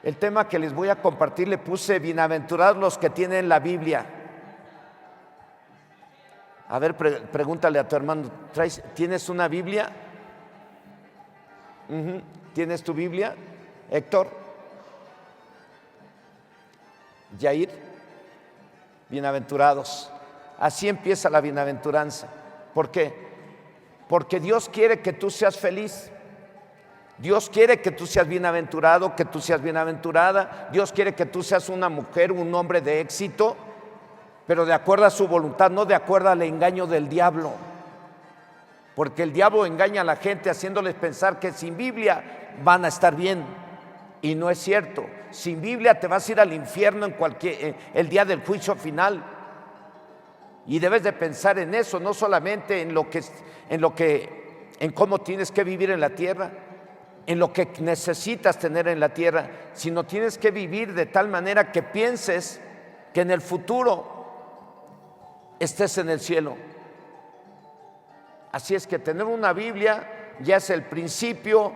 El tema que les voy a compartir le puse bienaventurados los que tienen la Biblia. A ver, pregúntale a tu hermano, ¿tienes una Biblia? ¿Tienes tu Biblia? Héctor, Yair, bienaventurados. Así empieza la bienaventuranza. ¿Por qué? Porque Dios quiere que tú seas feliz. Dios quiere que tú seas bienaventurado, que tú seas bienaventurada. Dios quiere que tú seas una mujer, un hombre de éxito, pero de acuerdo a su voluntad, no de acuerdo al engaño del diablo. Porque el diablo engaña a la gente haciéndoles pensar que sin Biblia van a estar bien. Y no es cierto. Sin Biblia te vas a ir al infierno el día del juicio final. Y debes de pensar en eso, no solamente en cómo tienes que vivir en la tierra, en lo que necesitas tener en la tierra, sino tienes que vivir de tal manera que pienses que en el futuro estés en el cielo. Así es que tener una Biblia ya es el principio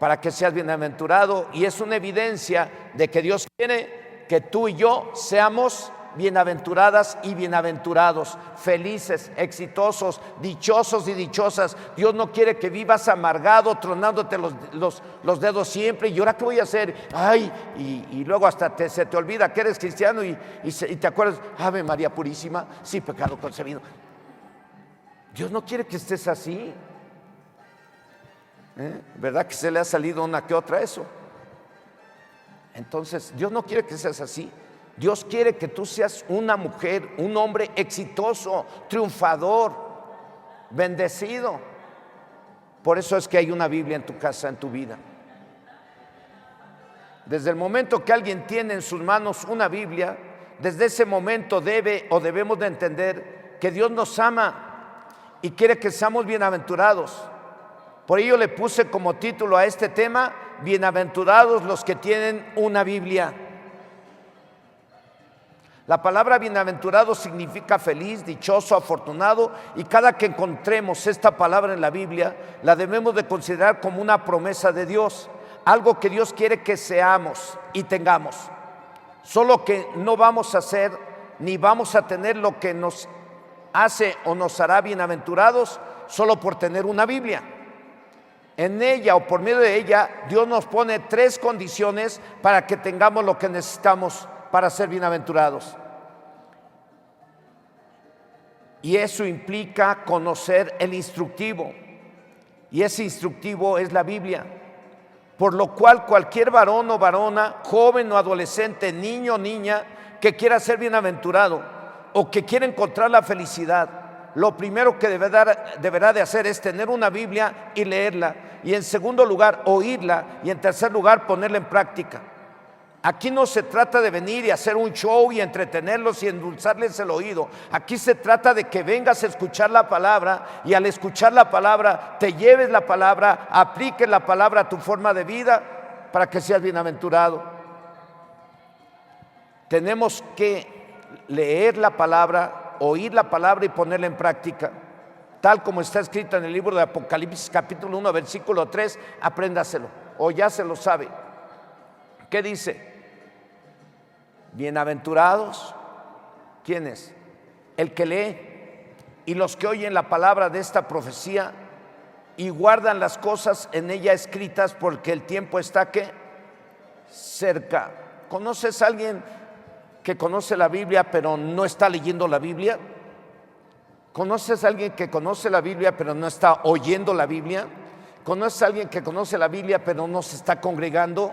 para que seas bienaventurado, y es una evidencia de que Dios quiere que tú y yo seamos bienaventuradas y bienaventurados, felices, exitosos, dichosos y dichosas. Dios no quiere que vivas amargado, tronándote los dedos siempre. ¿Y ahora qué voy a hacer? Ay, y luego hasta se te olvida que eres cristiano y te acuerdas, Ave María Purísima, sí, pecado concebido. Dios no quiere que estés así. ¿Verdad que se le ha salido una que otra eso? Entonces, Dios no quiere que seas así. Dios quiere que tú seas una mujer, un hombre exitoso, triunfador, bendecido. Por eso es que hay una Biblia en tu casa, en tu vida. Desde el momento que alguien tiene en sus manos una Biblia, desde ese momento debemos de entender que Dios nos ama y quiere que seamos bienaventurados. Por ello le puse como título a este tema: bienaventurados los que tienen una Biblia. La palabra bienaventurado significa feliz, dichoso, afortunado, y cada que encontremos esta palabra en la Biblia, la debemos de considerar como una promesa de Dios, algo que Dios quiere que seamos y tengamos. Solo que no vamos a hacer ni vamos a tener lo que nos hace o nos hará bienaventurados solo por tener una Biblia. En ella o por medio de ella, Dios nos pone 3 condiciones para que tengamos lo que necesitamos para ser bienaventurados. Y eso implica conocer el instructivo, y ese instructivo es la Biblia. Por lo cual cualquier varón o varona, joven o adolescente, niño o niña que quiera ser bienaventurado o que quiera encontrar la felicidad, lo primero que deberá de hacer es tener una Biblia y leerla, y en segundo lugar oírla, y en tercer lugar ponerla en práctica. Aquí no se trata de venir y hacer un show y entretenerlos y endulzarles el oído. Aquí se trata de que vengas a escuchar la palabra, y al escuchar la palabra te lleves la palabra, apliques la palabra a tu forma de vida para que seas bienaventurado. Tenemos que leer la palabra, oír la palabra y ponerla en práctica, tal como está escrita en el libro de Apocalipsis capítulo 1 versículo 3. Apréndaselo o ya se lo sabe. ¿Qué dice? Bienaventurados, ¿quiénes? El que lee y los que oyen la palabra de esta profecía y guardan las cosas en ella escritas, porque el tiempo está ¿qué? Cerca. ¿Conoces a alguien que conoce la Biblia pero no está leyendo la Biblia? ¿Conoces a alguien que conoce la Biblia pero no está oyendo la Biblia? ¿Conoces a alguien que conoce la Biblia pero no se está congregando?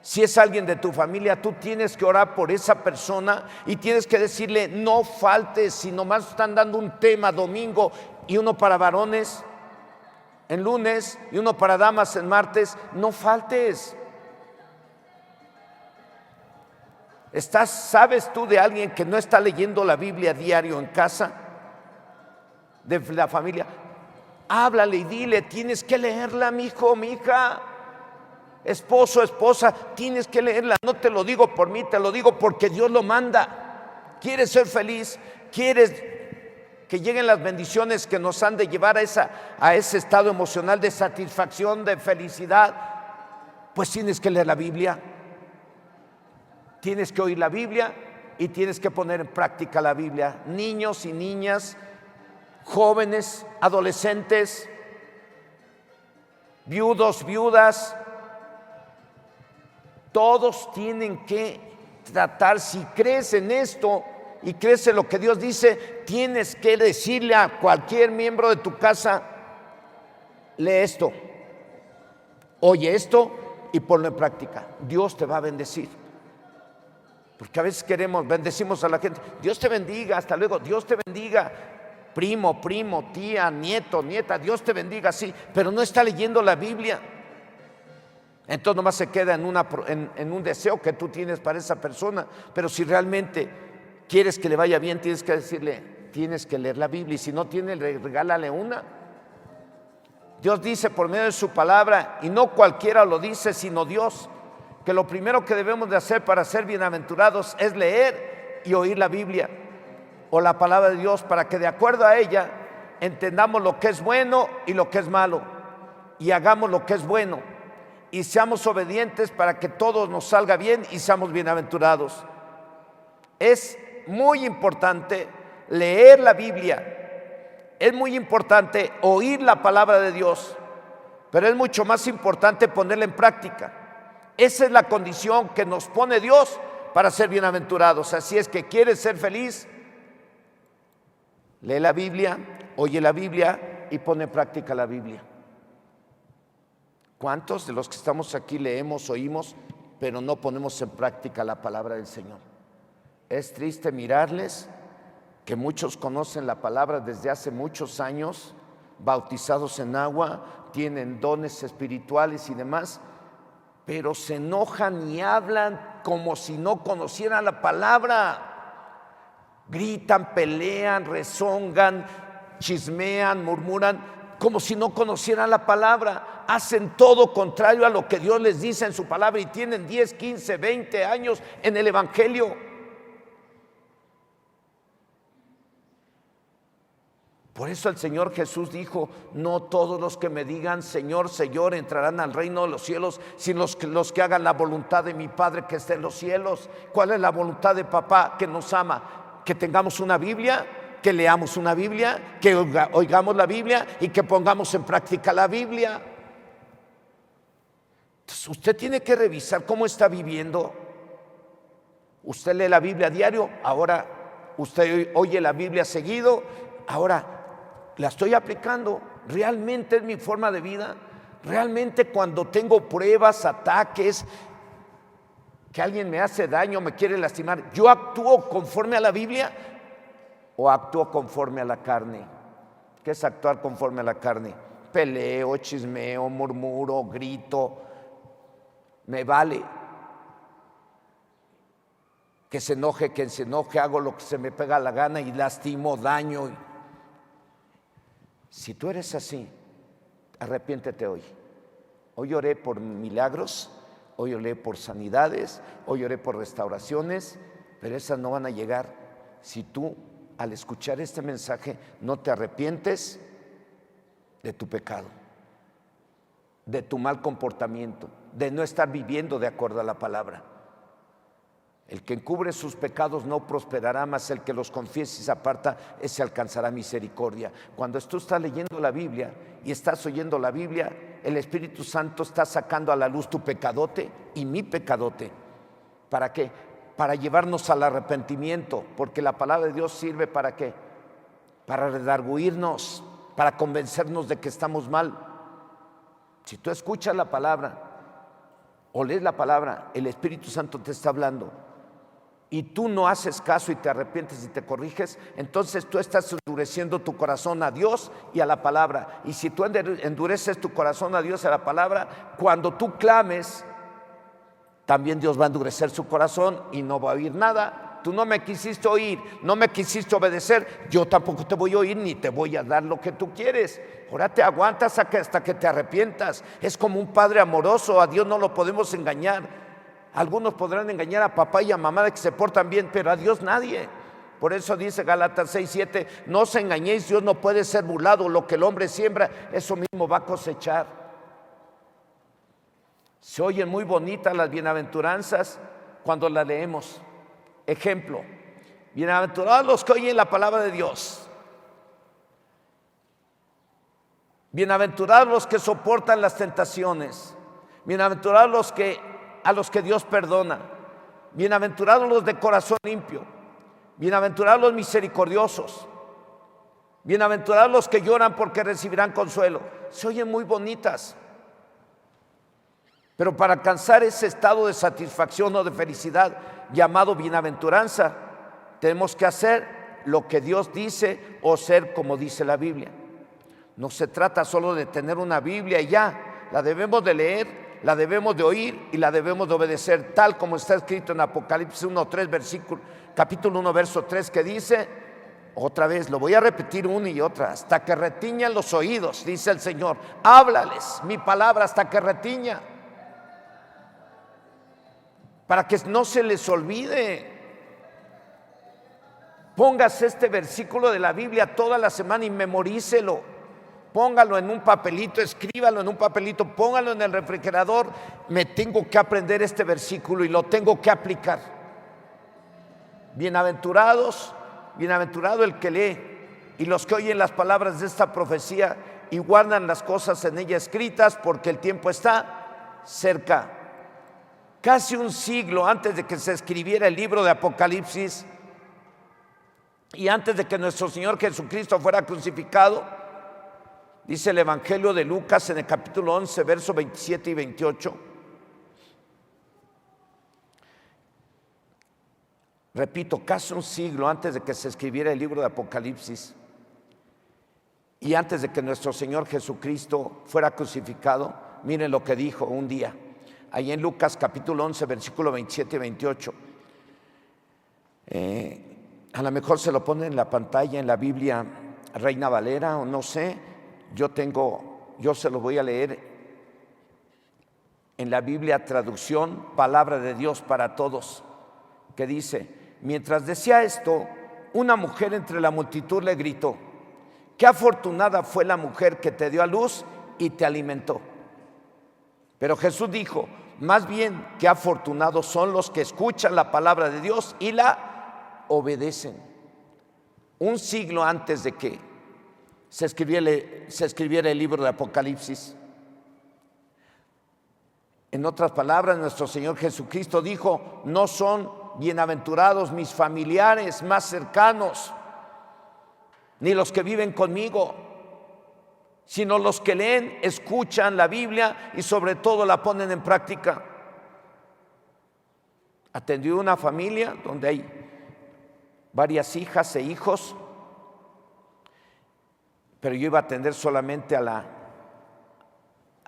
Si es alguien de tu familia, tú tienes que orar por esa persona y tienes que decirle: no faltes. Si nomás están dando un tema domingo y uno para varones en lunes y uno para damas en martes, no faltes. ¿Sabes tú de alguien que no está leyendo la Biblia diario en casa? De la familia, háblale y dile: tienes que leerla, mi hijo, mi hija. Esposo, esposa, tienes que leerla. No te lo digo por mí, te lo digo porque Dios lo manda. ¿Quieres ser feliz? ¿Quieres que lleguen las bendiciones que nos han de llevar a ese estado emocional de satisfacción, de felicidad? Pues tienes que leer la Biblia. tienes que oír la Biblia y tienes que poner en práctica la Biblia. Niños y niñas, jóvenes, adolescentes, viudos, viudas, todos tienen que tratar. Si crees en esto y crees en lo que Dios dice, tienes que decirle a cualquier miembro de tu casa: lee esto, oye esto y ponlo en práctica. Dios te va a bendecir. Porque a veces bendecimos a la gente: Dios te bendiga, hasta luego, Dios te bendiga, primo, tía, nieto, nieta, Dios te bendiga, sí, pero no está leyendo la Biblia. Entonces nomás se queda en un deseo que tú tienes para esa persona. Pero si realmente quieres que le vaya bien, tienes que decirle: tienes que leer la Biblia, y si no tiene, regálale una. Dios dice por medio de su palabra, y no cualquiera lo dice sino Dios, que lo primero que debemos de hacer para ser bienaventurados es leer y oír la Biblia o la palabra de Dios, para que de acuerdo a ella entendamos lo que es bueno y lo que es malo, y hagamos lo que es bueno y seamos obedientes para que todo nos salga bien y seamos bienaventurados. Es muy importante leer la Biblia, es muy importante oír la palabra de Dios, pero es mucho más importante ponerla en práctica. Esa es la condición que nos pone Dios para ser bienaventurados. Así es que quieres ser feliz, lee la Biblia, oye la Biblia y pone en práctica la Biblia. ¿Cuántos de los que estamos aquí leemos, oímos, pero no ponemos en práctica la palabra del Señor? Es triste mirarles que muchos conocen la palabra desde hace muchos años, bautizados en agua, tienen dones espirituales y demás, pero se enojan y hablan como si no conocieran la palabra. Gritan, pelean, rezongan, chismean, murmuran, como si no conocieran la palabra. Hacen todo contrario a lo que Dios les dice en su palabra, y tienen 10, 15, 20 años en el Evangelio. Por eso el Señor Jesús dijo: no todos los que me digan Señor, Señor entrarán al reino de los cielos, sino los que hagan la voluntad de mi Padre que está en los cielos. ¿Cuál es la voluntad de papá que nos ama? Que tengamos una Biblia, que leamos una Biblia, que oigamos la Biblia y que pongamos en práctica la Biblia. Entonces, usted tiene que revisar cómo está viviendo. Usted lee la Biblia a diario, ahora usted oye la Biblia seguido, ahora la estoy aplicando. ¿Realmente es mi forma de vida? ¿Realmente cuando tengo pruebas, ataques, que alguien me hace daño, me quiere lastimar, yo actúo conforme a la Biblia o actúo conforme a la carne? ¿Qué es actuar conforme a la carne? Peleo, chismeo, murmuro, grito. Me vale que se enoje, hago lo que se me pega la gana y lastimo, daño. Si tú eres así, arrepiéntete hoy. Hoy oré por milagros, hoy oré por sanidades, hoy oré por restauraciones, pero esas no van a llegar si tú, al escuchar este mensaje, no te arrepientes de tu pecado, de tu mal comportamiento, de no estar viviendo de acuerdo a la palabra. El que encubre sus pecados no prosperará, mas el que los confiese y se aparta, ese alcanzará misericordia. Cuando tú estás leyendo la Biblia y estás oyendo la Biblia, el Espíritu Santo está sacando a la luz tu pecadote y mi pecadote. ¿Para qué? Para llevarnos al arrepentimiento, porque la palabra de Dios sirve ¿para qué? Para redarguirnos, para convencernos de que estamos mal. Si tú escuchas la palabra o lees la palabra, el Espíritu Santo te está hablando y tú no haces caso y te arrepientes y te corriges, entonces tú estás endureciendo tu corazón a Dios y a la palabra. Y si tú endureces tu corazón a Dios y a la palabra, cuando tú clames, también Dios va a endurecer su corazón y no va a oír nada. Tú no me quisiste oír, no me quisiste obedecer, yo tampoco te voy a oír ni te voy a dar lo que tú quieres. Ahora te aguantas hasta que te arrepientas. Es como un padre amoroso, a Dios no lo podemos engañar. Algunos podrán engañar a papá y a mamá de que se portan bien, pero a Dios nadie. Por eso dice Gálatas 6:7, no os engañéis, Dios no puede ser burlado, lo que el hombre siembra, eso mismo va a cosechar. Se oyen muy bonitas las bienaventuranzas, cuando la leemos. Ejemplo, bienaventurados los que oyen la palabra de Dios. Bienaventurados los que soportan las tentaciones. Bienaventurados a los que Dios perdona. Bienaventurados los de corazón limpio. Bienaventurados los misericordiosos. Bienaventurados los que lloran porque recibirán consuelo. Se oyen muy bonitas. Pero para alcanzar ese estado de satisfacción o de felicidad llamado bienaventuranza, tenemos que hacer lo que Dios dice o ser como dice la Biblia. No se trata solo de tener una Biblia y ya. La debemos de leer, la debemos de oír y la debemos de obedecer, tal como está escrito en Apocalipsis 1:3, capítulo 1, verso 3, que dice, otra vez, lo voy a repetir una y otra, hasta que retiñan los oídos, dice el Señor. Háblales mi palabra hasta que retiña, para que no se les olvide. Póngase este versículo de la Biblia toda la semana y memorícelo. Póngalo en un papelito, escríbalo en un papelito, póngalo en el refrigerador. Me tengo que aprender este versículo y lo tengo que aplicar. Bienaventurado el que lee y los que oyen las palabras de esta profecía y guardan las cosas en ella escritas, porque el tiempo está cerca. Casi un siglo antes de que se escribiera el libro de Apocalipsis y antes de que nuestro Señor Jesucristo fuera crucificado, dice el Evangelio de Lucas en el capítulo 11, versos 27 y 28. Repito, casi un siglo antes de que se escribiera el libro de Apocalipsis y antes de que nuestro Señor Jesucristo fuera crucificado, miren lo que dijo un día, ahí en Lucas capítulo 11, versículo 27 y 28. A lo mejor se lo pone en la pantalla en la Biblia Reina Valera o no sé. Yo se lo voy a leer en la Biblia traducción Palabra de Dios para Todos, que dice: mientras decía esto, una mujer entre la multitud le gritó: qué afortunada fue la mujer que te dio a luz y te alimentó. Pero Jesús dijo: más bien, qué afortunados son los que escuchan la palabra de Dios y la obedecen. Un siglo antes de que se escribiera el libro de Apocalipsis. En otras palabras, nuestro Señor Jesucristo dijo: no son bienaventurados mis familiares más cercanos, ni los que viven conmigo, sino los que leen, escuchan la Biblia y sobre todo la ponen en práctica. Atendí una familia donde hay varias hijas e hijos, pero yo iba a atender solamente a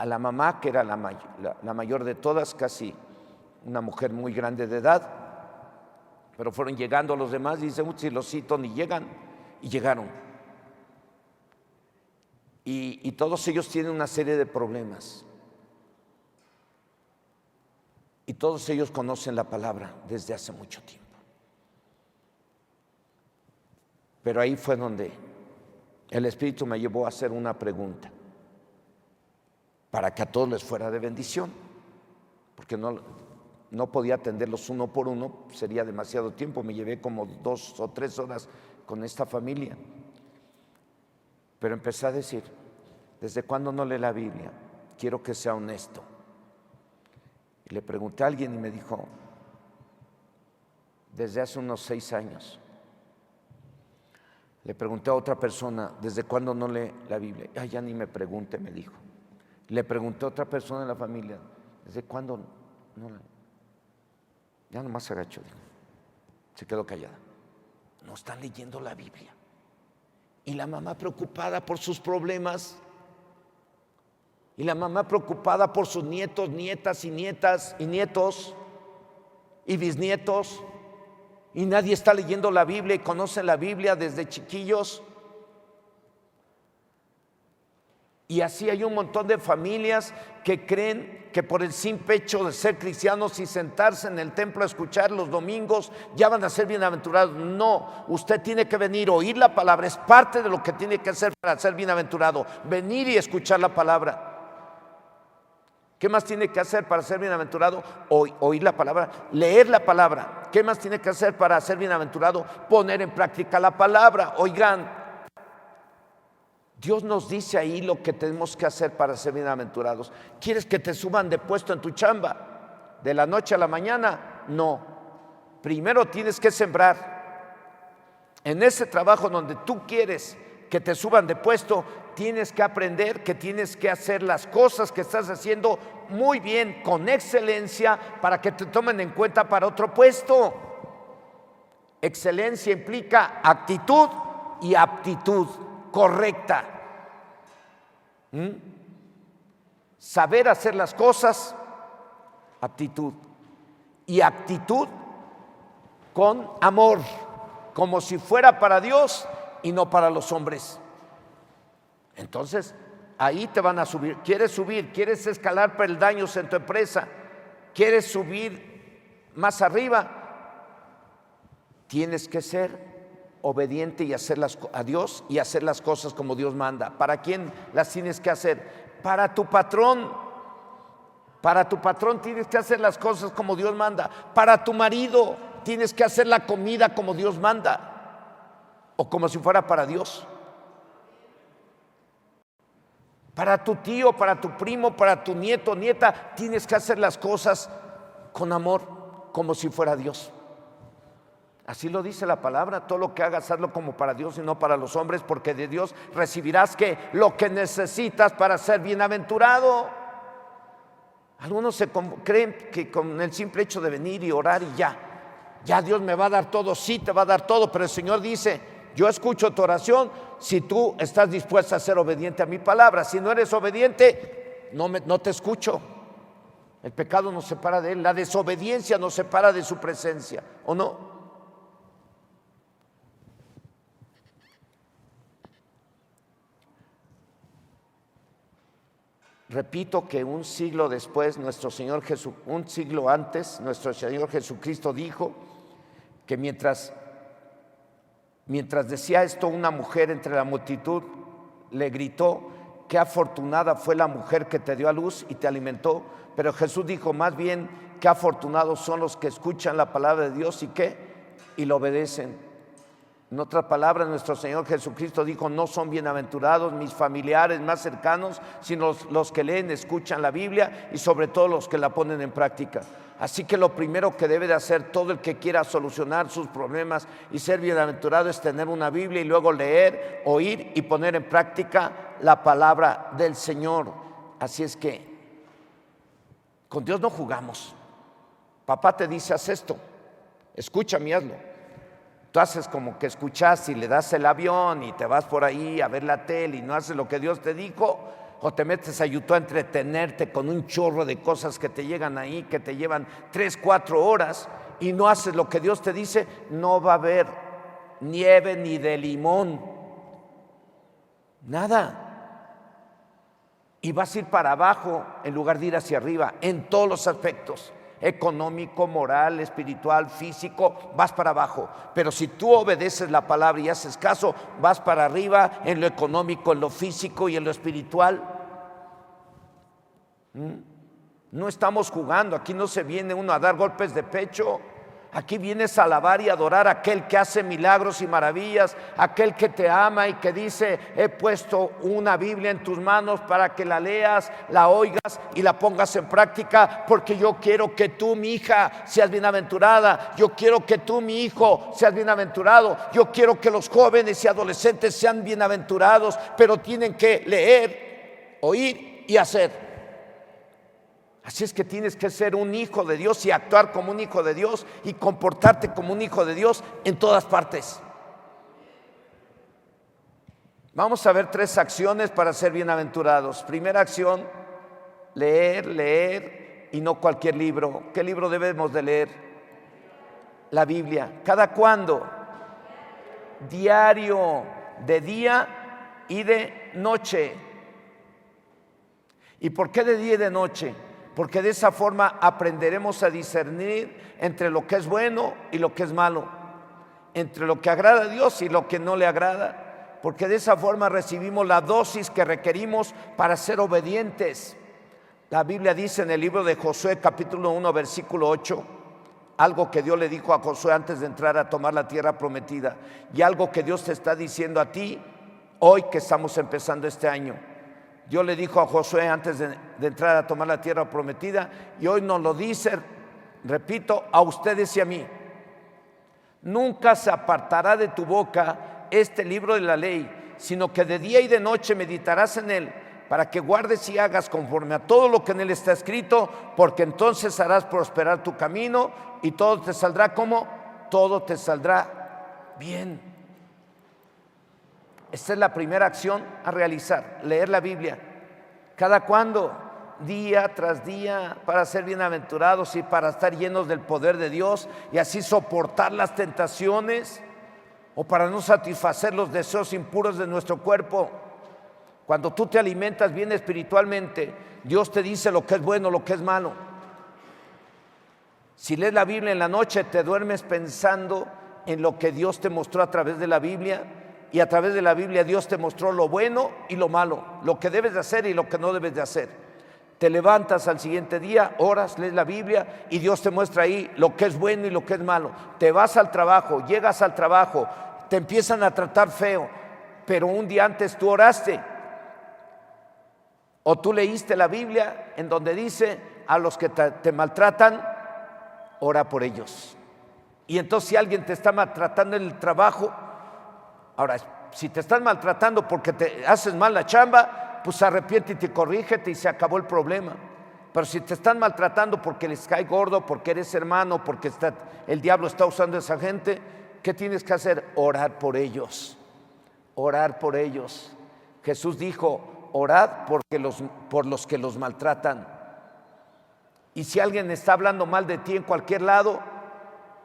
la mamá, que era la mayor de todas, casi una mujer muy grande de edad, pero fueron llegando los demás y dicen: si los cito ni llegan, y llegaron. Y todos ellos tienen una serie de problemas, y todos ellos conocen la palabra desde hace mucho tiempo. Pero ahí fue donde el Espíritu me llevó a hacer una pregunta para que a todos les fuera de bendición, porque no podía atenderlos uno por uno, sería demasiado tiempo. Me llevé como 2 o 3 horas con esta familia, pero empecé a decir: ¿desde cuándo no lee la Biblia? Quiero que sea honesto. Y le pregunté a alguien y me dijo: desde hace unos 6 años. Le pregunté a otra persona: ¿desde cuándo no lee la Biblia? Ay, ya ni me pregunte, me dijo. Le pregunté a otra persona en la familia: ¿desde cuándo no? Ya nomás se agachó, dijo. Se quedó callada. No están leyendo la Biblia. Y la mamá preocupada por sus problemas, y la mamá preocupada por sus nietos, nietas y nietos y bisnietos, y nadie está leyendo la Biblia y conocen la Biblia desde chiquillos. Y así hay un montón de familias que creen que por el simple hecho de ser cristianos y sentarse en el templo a escuchar los domingos ya van a ser bienaventurados. No, usted tiene que venir, oír la palabra, es parte de lo que tiene que hacer para ser bienaventurado, venir y escuchar la palabra. ¿Qué más tiene que hacer para ser bienaventurado? Oír la palabra, leer la palabra. ¿Qué más tiene que hacer para ser bienaventurado? Poner en práctica la palabra. Oigan, Dios nos dice ahí lo que tenemos que hacer para ser bienaventurados. ¿Quieres que te suban de puesto en tu chamba de la noche a la mañana? No. Primero tienes que sembrar. En ese trabajo donde tú quieres que te suban de puesto, tienes que aprender que tienes que hacer las cosas que estás haciendo muy bien, con excelencia, para que te tomen en cuenta para otro puesto. Excelencia implica actitud y aptitud correcta. Saber hacer las cosas, aptitud. Y actitud con amor, como si fuera para Dios y no para los hombres. Entonces, ahí te van a subir. ¿Quieres escalar peldaños en tu empresa? ¿Quieres subir más arriba? Tienes que ser obediente y hacerlas a Dios y hacer las cosas como Dios manda. ¿Para quién las tienes que hacer? Para tu patrón. Para tu patrón tienes que hacer las cosas como Dios manda. Para tu marido tienes que hacer la comida como Dios manda, o como si fuera para Dios. Para tu tío, para tu primo, para tu nieto, nieta, tienes que hacer las cosas con amor, como si fuera Dios. Así lo dice la palabra. Todo lo que hagas, hazlo como para Dios y no para los hombres, porque de Dios recibirás ¿qué? Lo que necesitas para ser bienaventurado. Algunos creen que con el simple hecho de venir y orar y ya Dios me va a dar todo. Sí, te va a dar todo, pero el Señor dice: yo escucho tu oración si tú estás dispuesta a ser obediente a mi palabra. Si no eres obediente, no te escucho. El pecado nos separa de Él, la desobediencia nos separa de su presencia, ¿o no? Repito que un siglo después, un siglo antes, nuestro Señor Jesucristo dijo que mientras decía esto, una mujer entre la multitud le gritó: qué afortunada fue la mujer que te dio a luz y te alimentó. Pero Jesús dijo más bien: qué afortunados son los que escuchan la palabra de Dios y lo obedecen. En otras palabras, nuestro Señor Jesucristo dijo: no son bienaventurados mis familiares más cercanos, sino los que leen, escuchan la Biblia y sobre todo los que la ponen en práctica. Así que lo primero que debe de hacer todo el que quiera solucionar sus problemas y ser bienaventurado es tener una Biblia y luego leer, oír y poner en práctica la palabra del Señor. Así es que con Dios no jugamos. Papá te dice: haz esto, escúchame y hazlo. Tú haces como que escuchas y le das el avión y te vas por ahí a ver la tele y no haces lo que Dios te dijo, o te metes a YouTube a entretenerte con un chorro de cosas que te llegan ahí, que te llevan 3-4 horas, y no haces lo que Dios te dice. No va a haber nieve ni de limón, nada. Y vas a ir para abajo en lugar de ir hacia arriba en todos los aspectos: económico, moral, espiritual, físico. Vas para abajo. Pero si tú obedeces la palabra y haces caso, vas para arriba en lo económico, en lo físico y en lo espiritual. No estamos jugando. Aquí no se viene uno a dar golpes de pecho. Aquí vienes a alabar y adorar a aquel que hace milagros y maravillas, aquel que te ama y que dice: he puesto una Biblia en tus manos para que la leas, la oigas y la pongas en práctica, porque yo quiero que tú, mi hija, seas bienaventurada. Yo quiero que tú, mi hijo, seas bienaventurado. Yo quiero que los jóvenes y adolescentes sean bienaventurados, pero tienen que leer, oír y hacer. Así es que tienes que ser un hijo de Dios y actuar como un hijo de Dios y comportarte como un hijo de Dios en todas partes. Vamos a ver 3 acciones para ser bienaventurados. Primera acción: leer y no cualquier libro. ¿Qué libro debemos de leer? La Biblia. ¿Cada cuándo? Diario, de día y de noche. ¿Y por qué de día y de noche? Porque de esa forma aprenderemos a discernir entre lo que es bueno y lo que es malo, entre lo que agrada a Dios y lo que no le agrada, porque de esa forma recibimos la dosis que requerimos para ser obedientes, La Biblia dice en el libro de Josué capítulo 1 versículo 8, algo que Dios le dijo a Josué antes de entrar a tomar la tierra prometida, y algo que Dios te está diciendo a ti hoy que estamos empezando este año. Dios le dijo a Josué antes de entrar a tomar la tierra prometida, y hoy nos lo dice, repito, a ustedes y a mí: nunca se apartará de tu boca este libro de la ley, sino que de día y de noche meditarás en él, para que guardes y hagas conforme a todo lo que en él está escrito, porque entonces harás prosperar tu camino y todo te saldrá como, todo te saldrá bien. Esta es la primera acción a realizar: leer la Biblia. ¿Cada cuándo? Día tras día, para ser bienaventurados y para estar llenos del poder de Dios y así soportar las tentaciones, o para no satisfacer los deseos impuros de nuestro cuerpo. Cuando tú te alimentas bien espiritualmente, Dios te dice lo que es bueno, lo que es malo. Si lees la Biblia en la noche, te duermes pensando en lo que Dios te mostró a través de la Biblia, y a través de la Biblia Dios te mostró lo bueno y lo malo, lo que debes de hacer y lo que no debes de hacer. Te levantas al siguiente día, oras, lees la Biblia y Dios te muestra ahí lo que es bueno y lo que es malo. Te vas al trabajo, llegas al trabajo, te empiezan a tratar feo, pero un día antes tú oraste, o tú leíste la Biblia en donde dice: a los que te maltratan, ora por ellos. Y entonces si alguien te está maltratando en el trabajo, ahora, si te están maltratando porque te haces mal la chamba, pues arrepiéntete y corrígete y se acabó el problema. Pero si te están maltratando porque les cae gordo, porque eres hermano, porque el diablo está usando a esa gente, ¿qué tienes que hacer? Orar por ellos. Orar por ellos. Jesús dijo: orad por los que los maltratan. Y si alguien está hablando mal de ti en cualquier lado,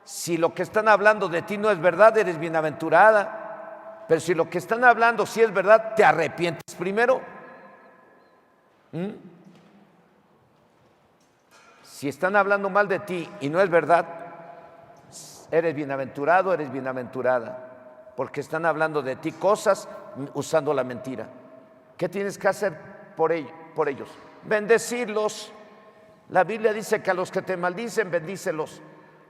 si lo que están hablando de ti no es verdad, eres bienaventurada. Pero si lo que están hablando sí es verdad, te arrepientes primero. Si están hablando mal de ti y no es verdad, eres bienaventurado, eres bienaventurada, porque están hablando de ti cosas usando la mentira. ¿Qué tienes que hacer por ellos? Bendecirlos. La Biblia dice que a los que te maldicen, bendícelos.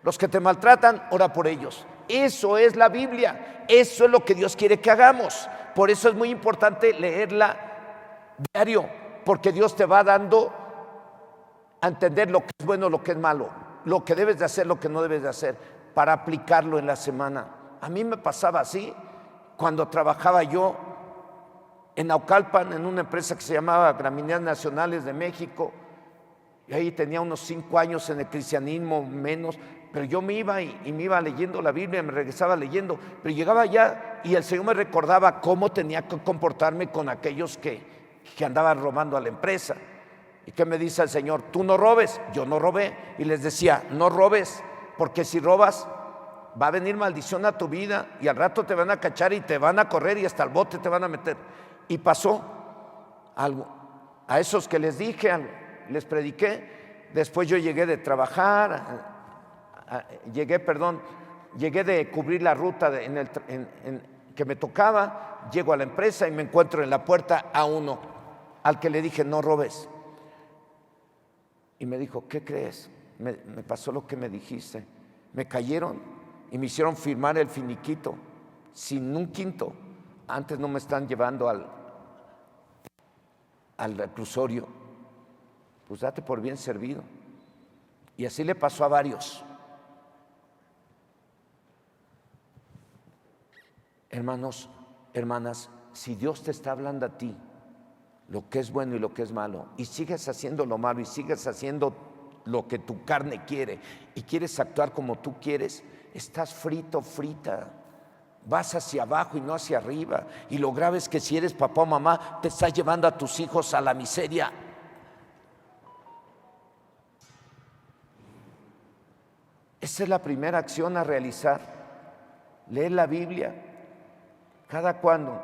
Los que te maltratan, ora por ellos. Eso es la Biblia. Eso es lo que Dios quiere que hagamos. Por eso es muy importante leerla diario, porque Dios te va dando a entender lo que es bueno, lo que es malo, lo que debes de hacer, lo que no debes de hacer, para aplicarlo en la semana. A mí me pasaba así cuando trabajaba yo en Naucalpan, en una empresa que se llamaba Gramíneas Nacionales de México, y ahí tenía unos 5 años en el cristianismo, menos, pero yo me iba y me iba leyendo la Biblia, me regresaba leyendo, pero llegaba allá y el Señor me recordaba cómo tenía que comportarme con aquellos que andaban robando a la empresa. ¿Y qué me dice el Señor? Tú no robes. Yo no robé, y les decía: no robes, porque si robas va a venir maldición a tu vida y al rato te van a cachar y te van a correr y hasta el bote te van a meter. Y pasó algo. A esos que les dije, les prediqué. Después yo llegué de trabajar, llegué de cubrir la ruta que me tocaba. Llego a la empresa y me encuentro en la puerta a uno al que le dije: no robes. Y me dijo: ¿qué crees? Me pasó lo que me dijiste. Me cayeron y me hicieron firmar el finiquito sin un quinto. Antes no me están llevando al reclusorio. Pues date por bien servido. Y así le pasó a varios. Hermanos, hermanas, si Dios te está hablando a ti lo que es bueno y lo que es malo, y sigues haciendo lo malo y sigues haciendo lo que tu carne quiere y quieres actuar como tú quieres, estás frito, frita. Vas hacia abajo y no hacia arriba. Y lo grave es que si eres papá o mamá, te estás llevando a tus hijos a la miseria. Esa es la primera acción a realizar: leer la Biblia. ¿Cada cuándo?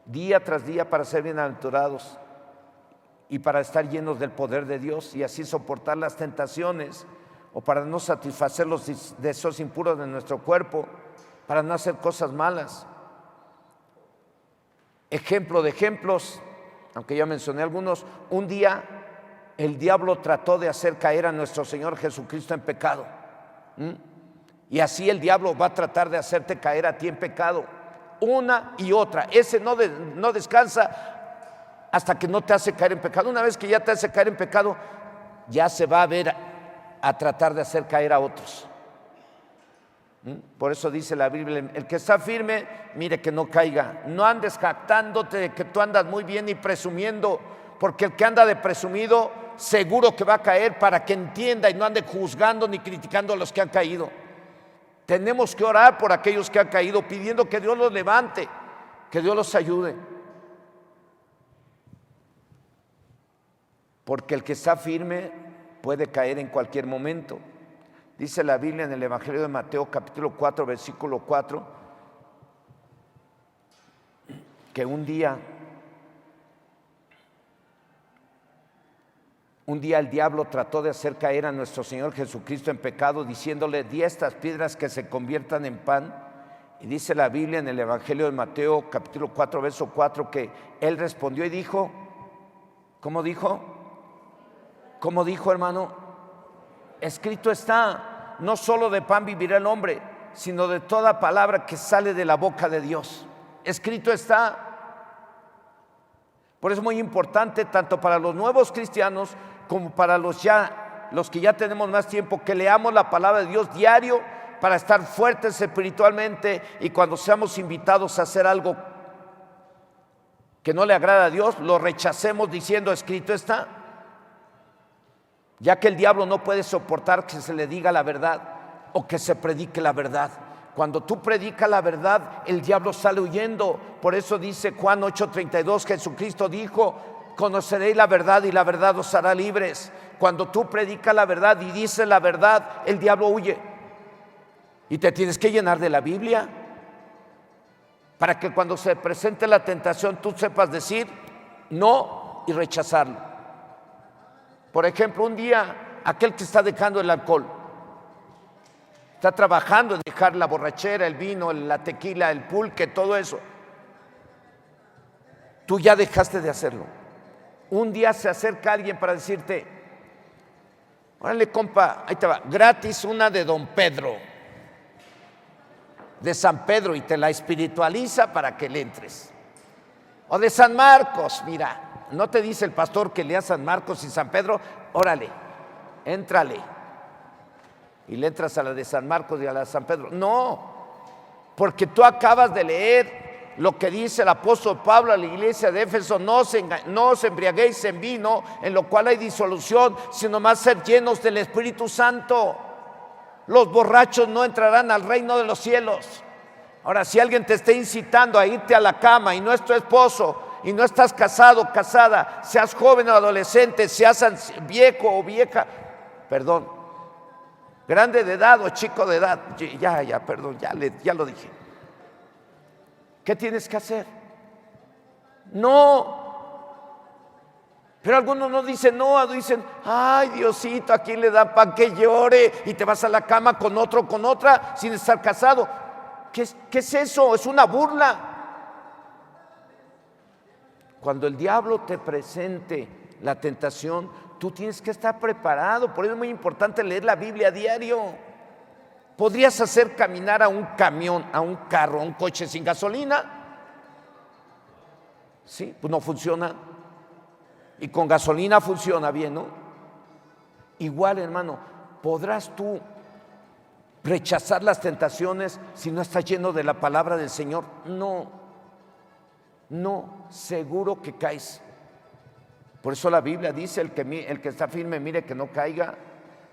Día tras día, para ser bienaventurados y para estar llenos del poder de Dios y así soportar las tentaciones, o para no satisfacer los deseos impuros de nuestro cuerpo, para no hacer cosas malas. Ejemplo de ejemplos, aunque ya mencioné algunos: un día el diablo trató de hacer caer a nuestro Señor Jesucristo en pecado. Y así el diablo va a tratar de hacerte caer a ti en pecado, una y otra. Ese no descansa hasta que no te hace caer en pecado. Una vez que ya te hace caer en pecado, ya se va a ver a tratar de hacer caer a otros. Por eso dice la Biblia, el que está firme, mire que no caiga. No andes jactándote de que tú andas muy bien y presumiendo, porque el que anda de presumido seguro que va a caer, para que entienda y no ande juzgando ni criticando a los que han caído. Tenemos que orar por aquellos que han caído, pidiendo que Dios los levante, que Dios los ayude. Porque el que está firme puede caer en cualquier momento. Dice la Biblia en el Evangelio de Mateo, capítulo 4, versículo 4, que un día el diablo trató de hacer caer a nuestro Señor Jesucristo en pecado, diciéndole: di estas piedras que se conviertan en pan. Y dice la Biblia en el Evangelio de Mateo, capítulo 4, verso 4, que él respondió y dijo, ¿cómo dijo? ¿Cómo dijo, hermano? Escrito está, no solo de pan vivirá el hombre, sino de toda palabra que sale de la boca de Dios. Escrito está. Por eso es muy importante, tanto para los nuevos cristianos como para los que ya tenemos más tiempo, que leamos la palabra de Dios diario para estar fuertes espiritualmente, y cuando seamos invitados a hacer algo que no le agrada a Dios, lo rechacemos diciendo: escrito está. Ya que el diablo no puede soportar que se le diga la verdad o que se predique la verdad. Cuando tú predicas la verdad, el diablo sale huyendo. Por eso dice Juan 8:32, Jesucristo dijo: conoceréis la verdad y la verdad os hará libres. Cuando tú predicas la verdad y dices la verdad, el diablo huye. Y te tienes que llenar de la Biblia para que cuando se presente la tentación tú sepas decir no y rechazarlo. Por ejemplo, un día aquel que está dejando el alcohol, está trabajando en dejar la borrachera, el vino, la tequila, el pulque, todo eso. Tú ya dejaste de hacerlo. Un día se acerca alguien para decirte: órale, compa, ahí te va, gratis una de Don Pedro, de San Pedro, y te la espiritualiza para que le entres. O de San Marcos, mira, no te dice el pastor que leas San Marcos y San Pedro, órale, éntrale. Y le entras a la de San Marcos y a la de San Pedro. No, porque tú acabas de leer lo que dice el apóstol Pablo a la iglesia de Éfeso: no os embriaguéis en vino, en lo cual hay disolución, sino más ser llenos del Espíritu Santo. Los borrachos no entrarán al reino de los cielos. Ahora, si alguien te está incitando a irte a la cama y no es tu esposo, y no estás casado o casada, seas joven o adolescente, seas viejo o vieja, grande de edad o chico de edad, ya lo dije. ¿Qué tienes que hacer? No. Pero algunos no dicen no, dicen: ay, Diosito, ¿a quién le da pan que llore? Y te vas a la cama con otro, con otra, sin estar casado. ¿Qué es eso? Es una burla. Cuando el diablo te presente la tentación, tú tienes que estar preparado. Por eso es muy importante leer la Biblia a diario. ¿Podrías hacer caminar a un camión, a un carro, a un coche sin gasolina? Sí, pues no funciona. Y con gasolina funciona bien, ¿no? Igual, hermano, ¿podrás tú rechazar las tentaciones si no estás lleno de la palabra del Señor? No, seguro que caes. Por eso la Biblia dice: el que está firme, mire que no caiga.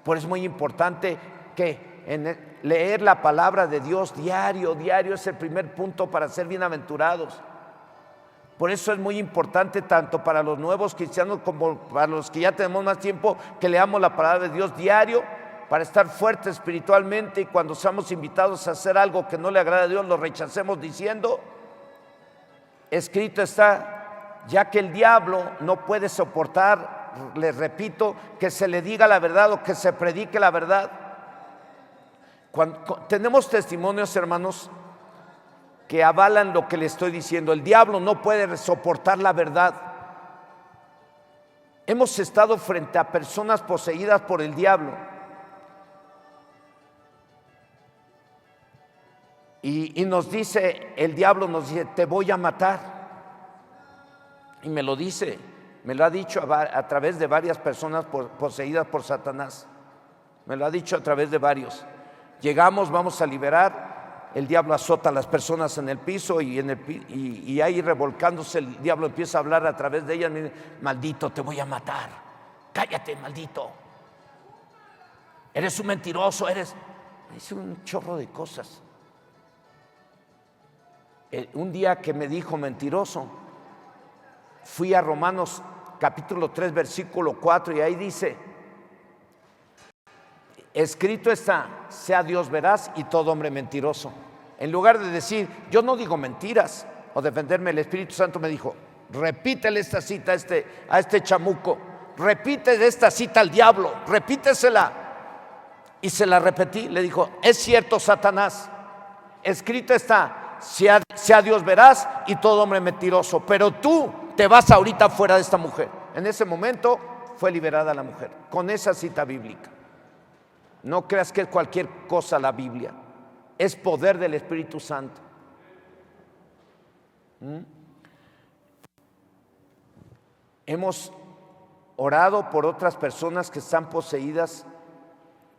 Por eso es muy importante que leer la palabra de Dios diario es el primer punto para ser bienaventurados. Por eso es muy importante, tanto para los nuevos cristianos como para los que ya tenemos más tiempo, que leamos la palabra de Dios diario para estar fuertes espiritualmente, y cuando seamos invitados a hacer algo que no le agrada a Dios, lo rechacemos diciendo: escrito está. Ya que el diablo no puede soportar, les repito, que se le diga la verdad o que se predique la verdad. Tenemos testimonios, hermanos, que avalan lo que le estoy diciendo. El diablo no puede soportar la verdad. Hemos estado frente a personas poseídas por el diablo. Y nos dice, el diablo nos dice, te voy a matar. Y me lo dice, me lo ha dicho a través de varias personas poseídas por Satanás. Me lo ha dicho a través de varios. Llegamos, vamos a liberar, el diablo azota a las personas en el piso y ahí revolcándose el diablo empieza a hablar a través de ellas. Me dice, maldito, te voy a matar. Cállate, maldito. Eres un mentiroso, Me dice un chorro de cosas. Un día que me dijo mentiroso, fui a Romanos capítulo 3 versículo 4 y ahí dice, escrito está, sea Dios veraz y todo hombre mentiroso. En lugar de decir, yo no digo mentiras o defenderme, el Espíritu Santo me dijo, repítele esta cita a este chamuco, repite esta cita al diablo, repítesela. Y se la repetí, le dijo, es cierto, Satanás, escrito está, sea Dios veraz y todo hombre mentiroso, pero tú te vas ahorita fuera de esta mujer. En ese momento fue liberada la mujer, con esa cita bíblica. No creas que es cualquier cosa la Biblia, es poder del Espíritu Santo. Hemos orado por otras personas que están poseídas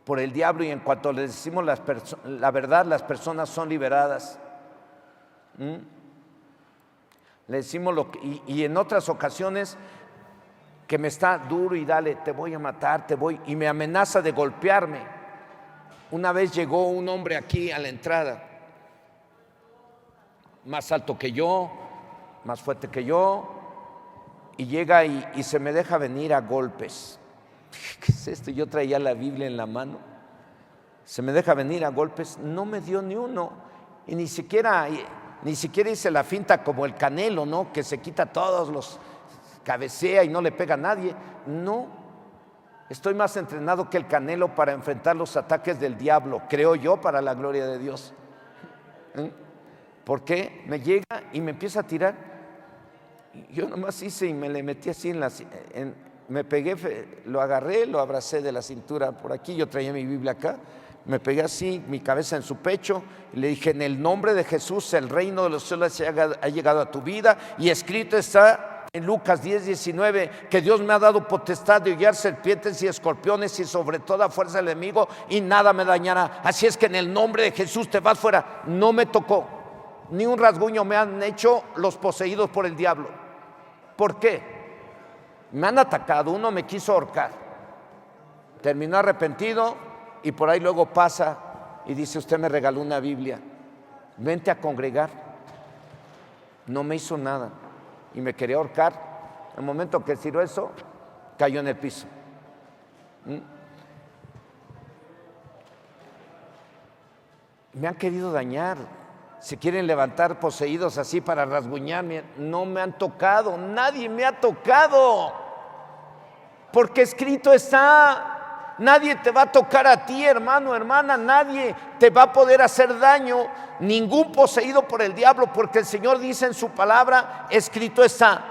por el diablo y en cuanto les decimos la verdad, las personas son liberadas. Le decimos y en otras ocasiones que me está duro y dale, te voy a matar, y me amenaza de golpearme. Una vez llegó un hombre aquí a la entrada, más alto que yo, más fuerte que yo, y llega y se me deja venir a golpes. ¿Qué es esto? Yo traía la Biblia en la mano. Se me deja venir a golpes, no me dio ni uno, y ni siquiera hice la finta como el Canelo, ¿no? Que se quita todos los, cabecea y no le pega a nadie. No, estoy más entrenado que el Canelo para enfrentar los ataques del diablo, creo yo, para la gloria de Dios. Porque me llega y me empieza a tirar. Yo nomás hice y me le metí así me pegué, lo agarré, lo abracé de la cintura por aquí, yo traía mi Biblia acá, me pegué así, mi cabeza en su pecho, y le dije, en el nombre de Jesús, el reino de los cielos ha llegado a tu vida, y escrito está en Lucas 10:19, que Dios me ha dado potestad de hollar serpientes y escorpiones y sobre toda fuerza del enemigo, y nada me dañará. Así es que en el nombre de Jesús te vas fuera. No me tocó, ni un rasguño me han hecho los poseídos por el diablo. ¿Por qué? Me han atacado, uno me quiso ahorcar, terminó arrepentido y por ahí luego pasa y dice, usted me regaló una Biblia, vente a congregar. No me hizo nada y me quería ahorcar. En el momento que tiró eso, cayó en el piso. Me han querido dañar. Se quieren levantar poseídos así para rasguñarme. No me han tocado, nadie me ha tocado, porque escrito está, nadie te va a tocar a ti, hermano, hermana, nadie te va a poder hacer daño, ningún poseído por el diablo, porque el Señor dice en su palabra, escrito está.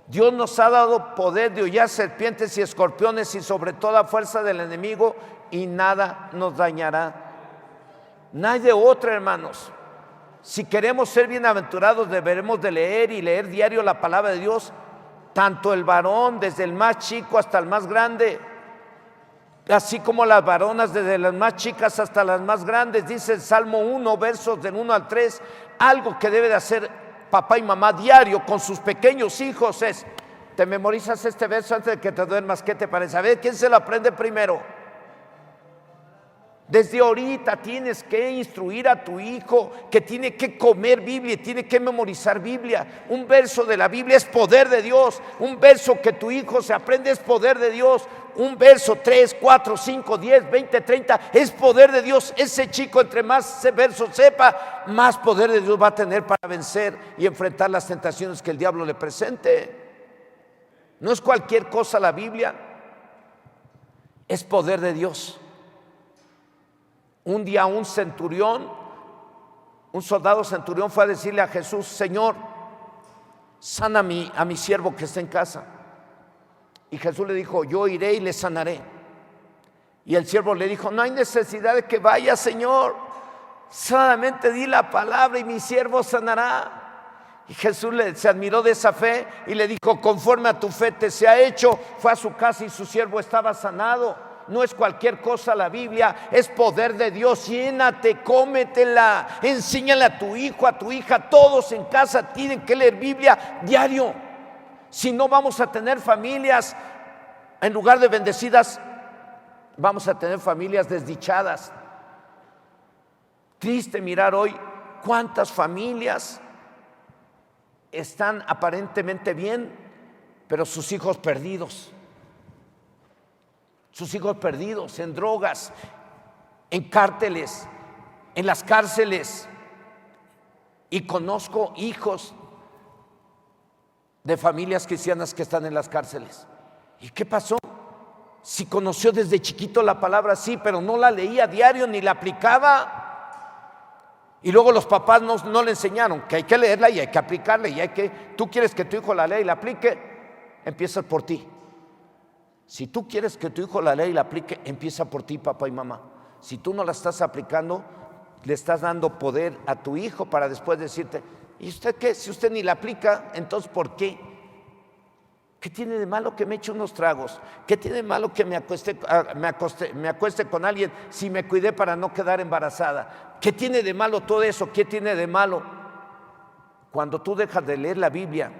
Dios nos ha dado poder de hollar serpientes y escorpiones y sobre toda fuerza del enemigo, y nada nos dañará. No hay de otra, hermanos. Si queremos ser bienaventurados, deberemos de leer y leer diario la palabra de Dios, tanto el varón, desde el más chico hasta el más grande, así como las varonas, desde las más chicas hasta las más grandes. Dice el Salmo 1, versos del 1 al 3, algo que debe de hacer papá y mamá diario con sus pequeños hijos es, te memorizas este verso antes de que te duermas, ¿qué te parece? A ver, ¿quién se lo aprende primero? Desde ahorita tienes que instruir a tu hijo que tiene que comer Biblia, tiene que memorizar Biblia. Un verso de la Biblia es poder de Dios. Un verso que tu hijo se aprende es poder de Dios. Un verso 3, 4, 5, 10, 20, 30 es poder de Dios. Ese chico, entre más versos sepa, más poder de Dios va a tener para vencer y enfrentar las tentaciones que el diablo le presente. No es cualquier cosa la Biblia, es poder de Dios. Un día un soldado centurión fue a decirle a Jesús, Señor, sana a mi siervo que está en casa. Y Jesús le dijo, yo iré y le sanaré. Y el siervo le dijo, no hay necesidad de que vaya, Señor, solamente di la palabra y mi siervo sanará. Y Jesús se admiró de esa fe y le dijo, conforme a tu fe te sea hecho. Fue a su casa y su siervo estaba sanado. No es cualquier cosa la Biblia, es poder de Dios. Llénate, cómetela, enséñale a tu hijo, a tu hija. Todos en casa tienen que leer Biblia diario. Si no, vamos a tener familias, en lugar de bendecidas, vamos a tener familias desdichadas. Triste mirar hoy cuántas familias están aparentemente bien, pero sus hijos perdidos. Sus hijos perdidos en drogas, en cárteles, en las cárceles. Y conozco hijos de familias cristianas que están en las cárceles. ¿Y qué pasó? Si conoció desde chiquito la palabra, sí, pero no la leía a diario ni la aplicaba. Y luego los papás no le enseñaron que hay que leerla y hay que aplicarla y tú quieres que tu hijo la lea y la aplique, empieza por ti. Si tú quieres que tu hijo la lea y la aplique, empieza por ti, papá y mamá. Si tú no la estás aplicando, le estás dando poder a tu hijo para después decirte, ¿y usted qué? Si usted ni la aplica, entonces ¿por qué? ¿Qué tiene de malo que me eche unos tragos? ¿Qué tiene de malo que me acueste con alguien si me cuidé para no quedar embarazada? ¿Qué tiene de malo todo eso? ¿Qué tiene de malo? Cuando tú dejas de leer la Biblia,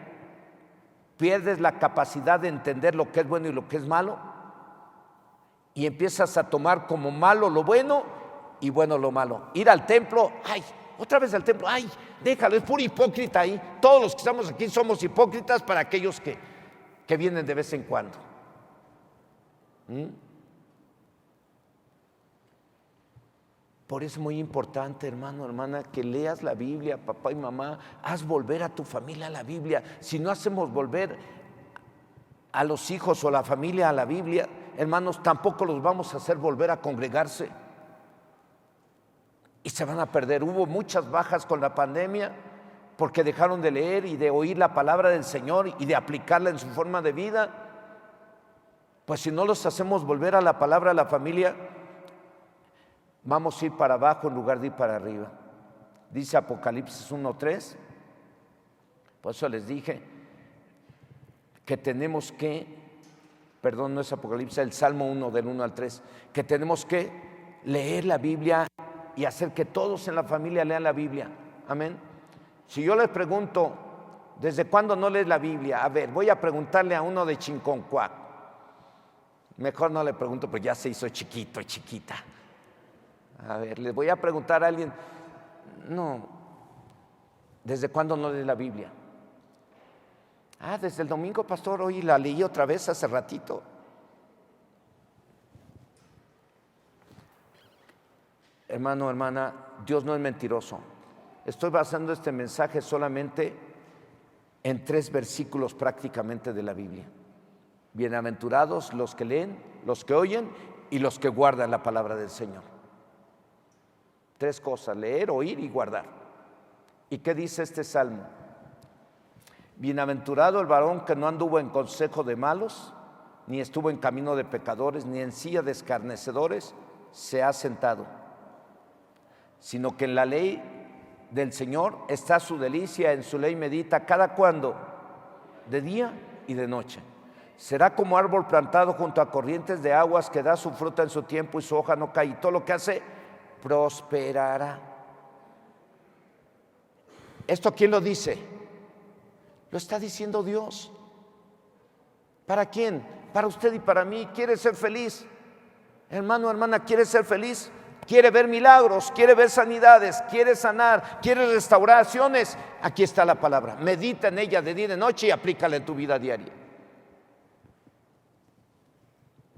pierdes la capacidad de entender lo que es bueno y lo que es malo y empiezas a tomar como malo lo bueno y bueno lo malo. Ir al templo, ay, otra vez al templo, ay, déjalo, es puro hipócrita ahí. Todos los que estamos aquí somos hipócritas para aquellos que vienen de vez en cuando. Por eso es muy importante, hermano, hermana, que leas la Biblia, papá y mamá. Haz volver a tu familia a la Biblia. Si no hacemos volver a los hijos o la familia a la Biblia, hermanos, tampoco los vamos a hacer volver a congregarse. Y se van a perder. Hubo muchas bajas con la pandemia porque dejaron de leer y de oír la palabra del Señor y de aplicarla en su forma de vida. Pues si no los hacemos volver a la palabra, a la familia, vamos a ir para abajo en lugar de ir para arriba. Dice Apocalipsis 1:3. Por eso les dije que tenemos no es Apocalipsis, el Salmo 1 del 1 al 3, que tenemos que leer la Biblia y hacer que todos en la familia lean la Biblia. Amén. Si yo les pregunto, ¿desde cuándo no lees la Biblia? A ver, voy a preguntarle a uno de Chinconcuac. Mejor no le pregunto, pues ya se hizo chiquito, chiquita. A ver, les voy a preguntar a alguien, no, ¿desde cuándo no lees la Biblia? Ah, desde el domingo, pastor, hoy la leí otra vez hace ratito. Hermano, hermana, Dios no es mentiroso. Estoy basando este mensaje solamente en 3 versículos prácticamente de la Biblia. Bienaventurados los que leen, los que oyen y los que guardan la palabra del Señor. 3 cosas: leer, oír y guardar. ¿Y qué dice este salmo? Bienaventurado el varón que no anduvo en consejo de malos, ni estuvo en camino de pecadores, ni en silla de escarnecedores se ha sentado, sino que en la ley del Señor está su delicia, en su ley medita cada cuando, de día y de noche. Será como árbol plantado junto a corrientes de aguas, que da su fruta en su tiempo y su hoja no cae, y todo lo que hace prosperará. ¿Esto quién lo dice? Lo está diciendo Dios. ¿Para quién? Para usted y para mí. ¿Quiere ser feliz? Hermano, hermana, ¿quiere ser feliz? ¿Quiere ver milagros? ¿Quiere ver sanidades? ¿Quiere sanar? ¿Quiere restauraciones? Aquí está la palabra. Medita en ella de día y de noche y aplícala en tu vida diaria.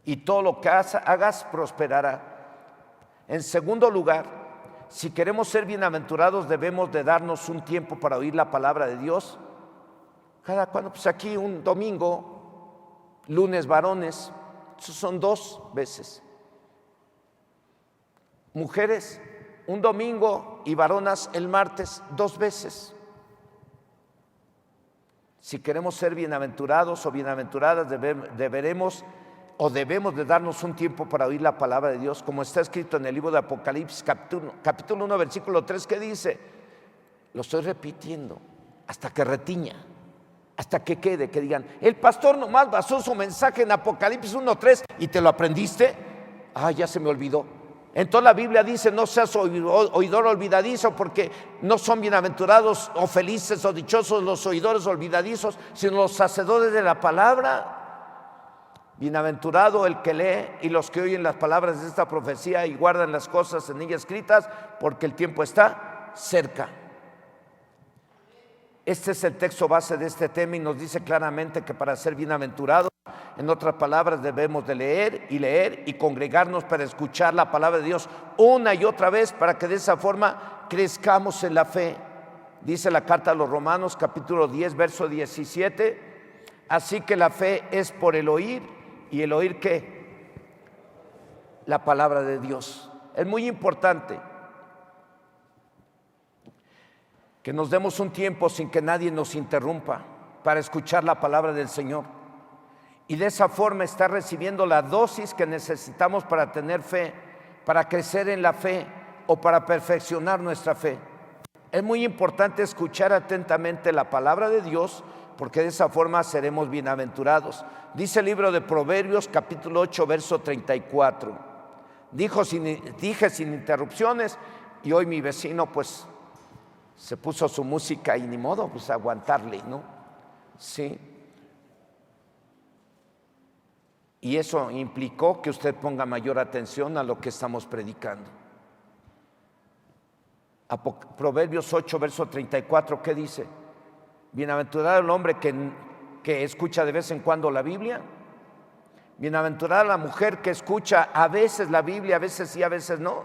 Y todo lo que hagas prosperará. En segundo lugar, si queremos ser bienaventurados, debemos de darnos un tiempo para oír la palabra de Dios. Cada cuando, pues aquí un domingo, lunes varones, eso son 2 veces. Mujeres, un domingo, y varonas el martes 2 veces. Si queremos ser bienaventurados o bienaventuradas, debemos de darnos un tiempo para oír la palabra de Dios, como está escrito en el libro de Apocalipsis, capítulo 1, versículo 3, que dice, lo estoy repitiendo, hasta que retiña, hasta que quede, que digan, el pastor nomás basó su mensaje en Apocalipsis 1:3 y te lo aprendiste. Ya se me olvidó. Entonces la Biblia dice, no seas oidor olvidadizo, porque no son bienaventurados o felices o dichosos los oidores olvidadizos, sino los hacedores de la palabra. Bienaventurado el que lee y los que oyen las palabras de esta profecía y guardan las cosas en ella escritas, porque el tiempo está cerca. Este es el texto base de este tema y nos dice claramente que para ser bienaventurados, en otras palabras, debemos de leer y congregarnos para escuchar la palabra de Dios una y otra vez, para que de esa forma crezcamos en la fe. Dice la carta a los Romanos, capítulo 10, verso 17, así que la fe es por el oír, y el oír ¿qué? La palabra de Dios. Es muy importante que nos demos un tiempo sin que nadie nos interrumpa para escuchar la palabra del Señor, y de esa forma estar recibiendo la dosis que necesitamos para tener fe, para crecer en la fe o para perfeccionar nuestra fe. Es muy importante escuchar atentamente la palabra de Dios, porque de esa forma seremos bienaventurados. Dice el libro de Proverbios, capítulo 8, verso 34. Dije sin interrupciones, y hoy mi vecino pues se puso su música y ni modo, pues aguantarle, ¿no? Sí. Y eso implicó que usted ponga mayor atención a lo que estamos predicando. Proverbios 8, verso 34, ¿qué dice? Bienaventurado el hombre que escucha de vez en cuando la Biblia. Bienaventurada la mujer que escucha a veces la Biblia, a veces sí, a veces no.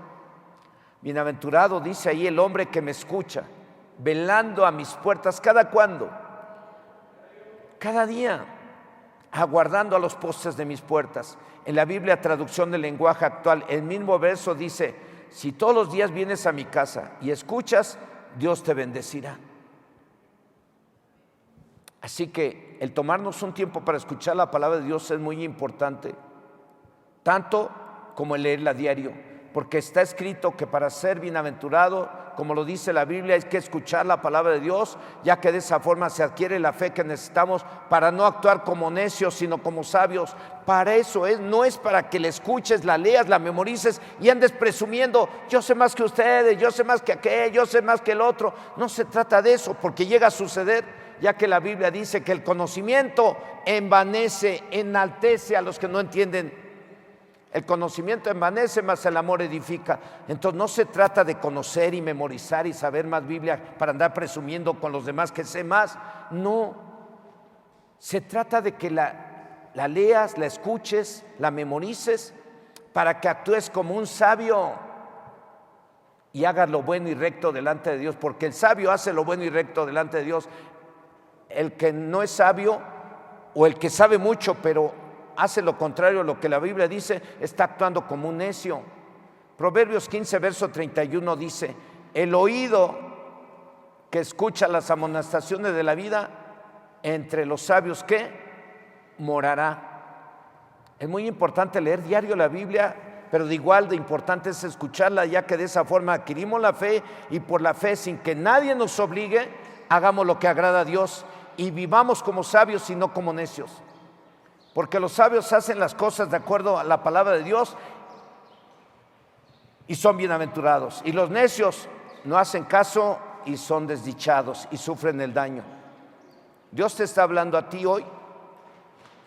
Bienaventurado, dice ahí, el hombre que me escucha, velando a mis puertas. ¿Cada cuándo? Cada día, aguardando a los postes de mis puertas. En la Biblia, traducción del lenguaje actual, el mismo verso dice, si todos los días vienes a mi casa y escuchas, Dios te bendecirá. Así que el tomarnos un tiempo para escuchar la palabra de Dios es muy importante, tanto como el leerla a diario, porque está escrito que para ser bienaventurado, como lo dice la Biblia, hay que escuchar la palabra de Dios, ya que de esa forma se adquiere la fe que necesitamos para no actuar como necios, sino como sabios. Para eso es, no es para que la escuches, la leas, la memorices y andes presumiendo, yo sé más que ustedes, yo sé más que aquel, yo sé más que el otro. No se trata de eso, porque llega a suceder, ya que la Biblia dice que el conocimiento envanece, enaltece a los que no entienden. El conocimiento envanece, mas el amor edifica. Entonces no se trata de conocer y memorizar y saber más Biblia para andar presumiendo con los demás que sé más. No, se trata de que la leas, la escuches, la memorices, para que actúes como un sabio y hagas lo bueno y recto delante de Dios, porque el sabio hace lo bueno y recto delante de Dios. El que no es sabio, o el que sabe mucho pero hace lo contrario a lo que la Biblia dice, está actuando como un necio. Proverbios 15, verso 31 dice, el oído que escucha las amonestaciones de la vida, entre los sabios ¿qué? Morará. Es muy importante leer diario la Biblia, pero de igual de importante es escucharla, ya que de esa forma adquirimos la fe, y por la fe, sin que nadie nos obligue, hagamos lo que agrada a Dios y vivamos como sabios y no como necios. Porque los sabios hacen las cosas de acuerdo a la palabra de Dios y son bienaventurados. Y los necios no hacen caso y son desdichados y sufren el daño. Dios te está hablando a ti hoy.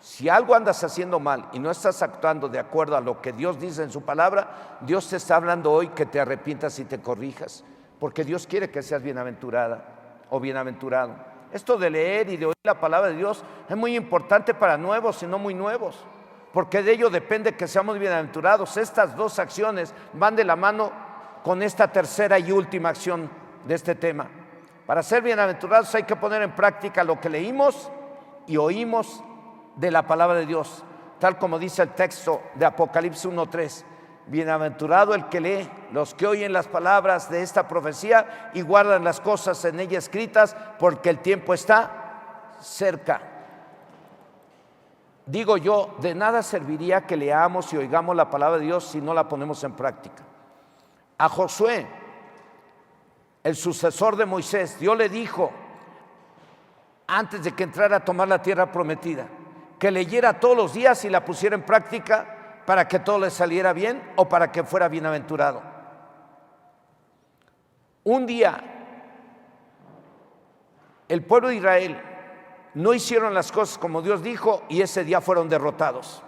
Si algo andas haciendo mal y no estás actuando de acuerdo a lo que Dios dice en su palabra, Dios te está hablando hoy que te arrepientas y te corrijas, porque Dios quiere que seas bienaventurada o bienaventurado. Esto de leer y de oír la palabra de Dios es muy importante para nuevos y no muy nuevos, porque de ello depende que seamos bienaventurados. Estas dos acciones van de la mano con esta tercera y última acción de este tema. Para ser bienaventurados hay que poner en práctica lo que leímos y oímos de la palabra de Dios, tal como dice el texto de Apocalipsis 1:3. Bienaventurado el que lee, los que oyen las palabras de esta profecía y guardan las cosas en ella escritas, porque el tiempo está cerca. Digo yo, de nada serviría que leamos y oigamos la palabra de Dios si no la ponemos en práctica. A Josué, el sucesor de Moisés, Dios le dijo, antes de que entrara a tomar la tierra prometida, que leyera todos los días y la pusiera en práctica para que todo le saliera bien o para que fuera bienaventurado. Un día, el pueblo de Israel no hicieron las cosas como Dios dijo y ese día fueron derrotados.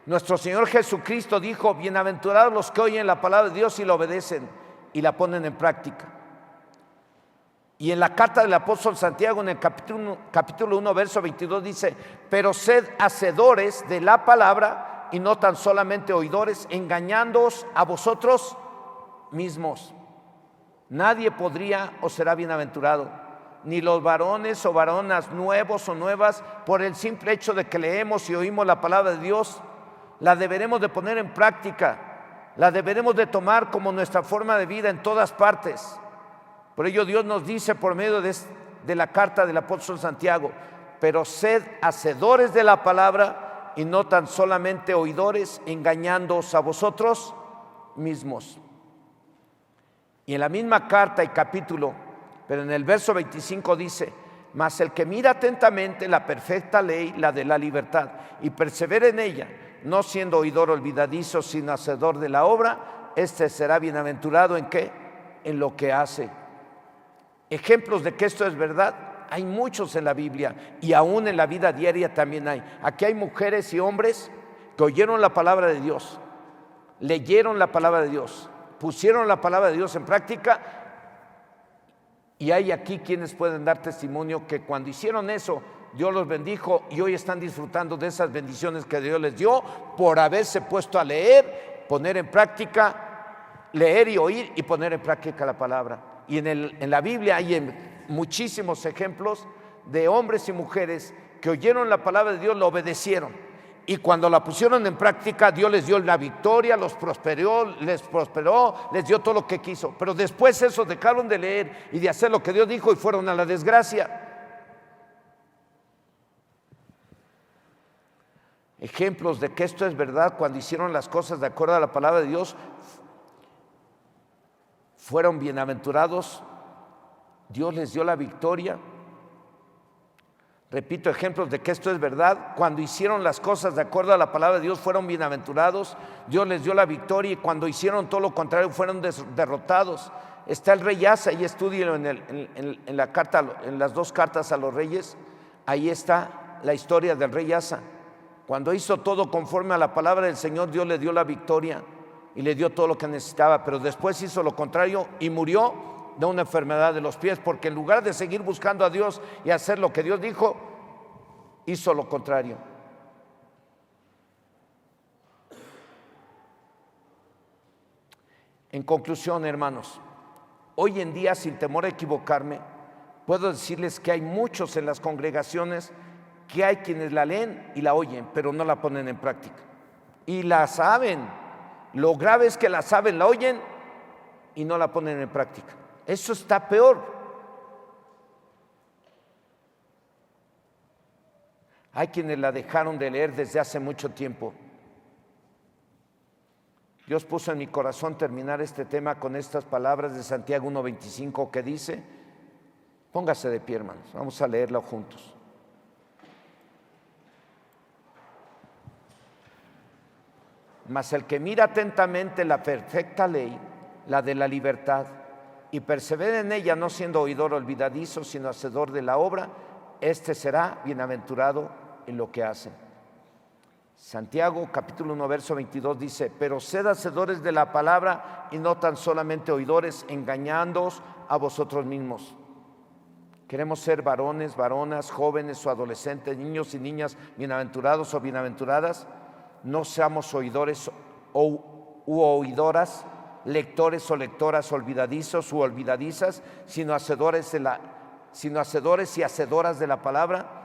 Nuestro Señor Jesucristo dijo, bienaventurados los que oyen la palabra de Dios y la obedecen y la ponen en práctica. Y en la carta del apóstol Santiago, en el capítulo 1, verso 22, dice, pero sed hacedores de la palabra y no tan solamente oidores, engañándoos a vosotros mismos. Nadie podría o será bienaventurado, ni los varones o varonas nuevos o nuevas, por el simple hecho de que leemos y oímos la palabra de Dios. La deberemos de poner en práctica, la deberemos de tomar como nuestra forma de vida en todas partes. Por ello Dios nos dice por medio de la carta del apóstol Santiago, pero sed hacedores de la palabra y no tan solamente oidores, engañándoos a vosotros mismos. Y en la misma carta y capítulo, pero en el verso 25 dice, mas el que mira atentamente la perfecta ley, la de la libertad, y persevera en ella, no siendo oidor olvidadizo, sino hacedor de la obra, este será bienaventurado ¿en qué? En lo que hace. Ejemplos de que esto es verdad hay muchos en la Biblia y aún en la vida diaria también hay. Aquí hay mujeres y hombres que oyeron la palabra de Dios, leyeron la palabra de Dios, pusieron la palabra de Dios en práctica, y hay aquí quienes pueden dar testimonio que cuando hicieron eso Dios los bendijo y hoy están disfrutando de esas bendiciones que Dios les dio por haberse puesto a leer, poner en práctica, leer y oír y poner en práctica la palabra. Y en la Biblia hay muchísimos ejemplos de hombres y mujeres que oyeron la palabra de Dios, la obedecieron y cuando la pusieron en práctica Dios les dio la victoria, les prosperó, les dio todo lo que quiso. Pero después eso dejaron de leer y de hacer lo que Dios dijo y fueron a la desgracia. Ejemplos de que esto es verdad, cuando hicieron las cosas de acuerdo a la palabra de Dios, fueron bienaventurados, Dios les dio la victoria. Repito, ejemplos de que esto es verdad, cuando hicieron las cosas de acuerdo a la palabra de Dios fueron bienaventurados, Dios les dio la victoria, y cuando hicieron todo lo contrario fueron derrotados. Está el rey Asa, y estúdielo en la carta, en las dos cartas a los reyes, ahí está la historia del rey Asa. Cuando hizo todo conforme a la palabra del Señor, Dios le dio la victoria y le dio todo lo que necesitaba, pero después hizo lo contrario y murió de una enfermedad de los pies, porque en lugar de seguir buscando a Dios y hacer lo que Dios dijo, hizo lo contrario. En conclusión, hermanos, hoy en día, sin temor a equivocarme, puedo decirles que hay muchos en las congregaciones que hay quienes la leen y la oyen, pero no la ponen en práctica. Y la saben. Lo grave es que la saben, la oyen y no la ponen en práctica. Eso está peor. Hay quienes la dejaron de leer desde hace mucho tiempo. Dios puso en mi corazón terminar este tema con estas palabras de Santiago 1:25 que dice, póngase de pie, hermanos, vamos a leerlo juntos. Mas el que mira atentamente la perfecta ley, la de la libertad, y persevera en ella, no siendo oidor olvidadizo, sino hacedor de la obra, este será bienaventurado en lo que hace. Santiago capítulo 1 verso 22 dice, pero sed hacedores de la palabra y no tan solamente oidores, engañándoos a vosotros mismos. Queremos ser varones, varonas, jóvenes o adolescentes, niños y niñas, bienaventurados o bienaventuradas. No seamos oidores u oidoras, lectores o lectoras olvidadizos u olvidadizas, sino hacedores y hacedoras de la palabra,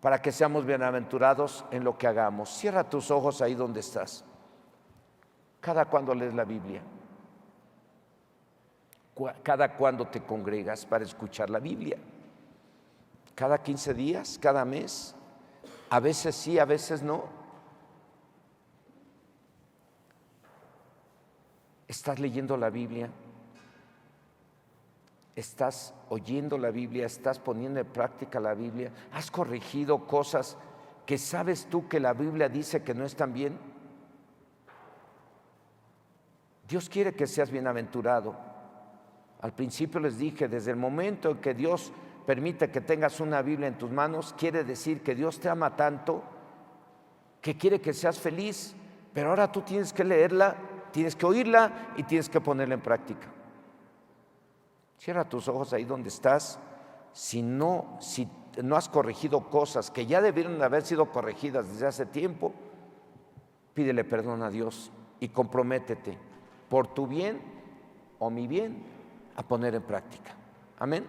para que seamos bienaventurados en lo que hagamos. Cierra tus ojos ahí donde estás. Cada cuando lees la Biblia, ¿Cada cuándo te congregas para escuchar la Biblia? ¿Cada 15 días? ¿Cada mes? A veces sí, a veces no. ¿Estás leyendo la Biblia? ¿Estás oyendo la Biblia? ¿Estás poniendo en práctica la Biblia? ¿Has corregido cosas que sabes tú que la Biblia dice que no están bien? Dios quiere que seas bienaventurado. Al principio les dije, desde el momento en que Dios permite que tengas una Biblia en tus manos, quiere decir que Dios te ama tanto que quiere que seas feliz, pero ahora tú tienes que leerla, tienes que oírla y tienes que ponerla en práctica. Cierra tus ojos ahí donde estás. Si no has corregido cosas que ya debieron haber sido corregidas desde hace tiempo, pídele perdón a Dios y comprométete por tu bien o mi bien a poner en práctica. Amén.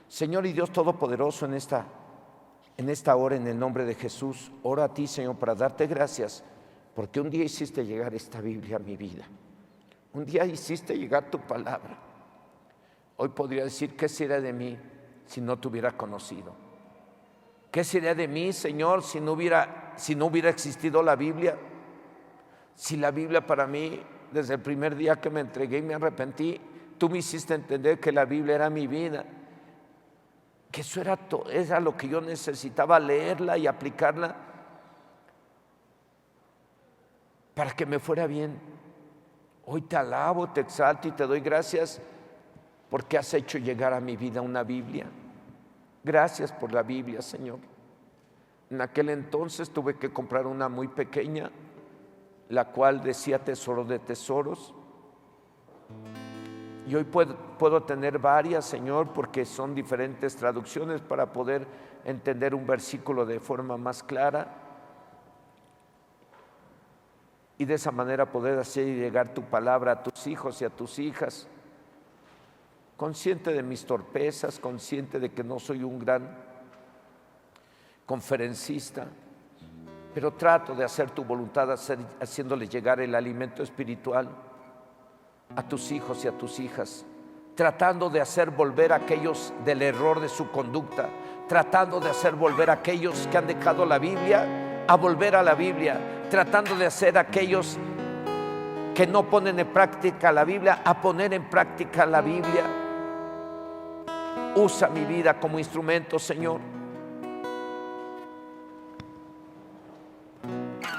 Señor y Dios Todopoderoso, en esta hora, en el nombre de Jesús, oro a ti, Señor, para darte gracias, porque un día hiciste llegar esta Biblia a mi vida. Un día hiciste llegar tu palabra. Hoy podría decir, ¿qué sería de mí si no te hubiera conocido? ¿Qué sería de mí, Señor, si no hubiera existido la Biblia? Si la Biblia para mí, desde el primer día que me entregué y me arrepentí, tú me hiciste entender que la Biblia era mi vida, que eso era lo que yo necesitaba, leerla y aplicarla para que me fuera bien. Hoy te alabo, te exalto y te doy gracias porque has hecho llegar a mi vida una Biblia. Gracias por la Biblia, Señor. En aquel entonces tuve que comprar una muy pequeña, la cual decía Tesoro de Tesoros. Y hoy puedo tener varias, Señor, porque son diferentes traducciones para poder entender un versículo de forma más clara y de esa manera poder hacer llegar tu palabra a tus hijos y a tus hijas. Consciente de mis torpezas, consciente de que no soy un gran conferencista, pero trato de hacer tu voluntad, haciéndole llegar el alimento espiritual a tus hijos y a tus hijas, tratando de hacer volver a aquellos del error de su conducta, tratando de hacer volver a aquellos que han dejado la Biblia a volver a la Biblia, tratando de hacer a aquellos que no ponen en práctica la Biblia a poner en práctica la Biblia. Usa mi vida como instrumento, Señor,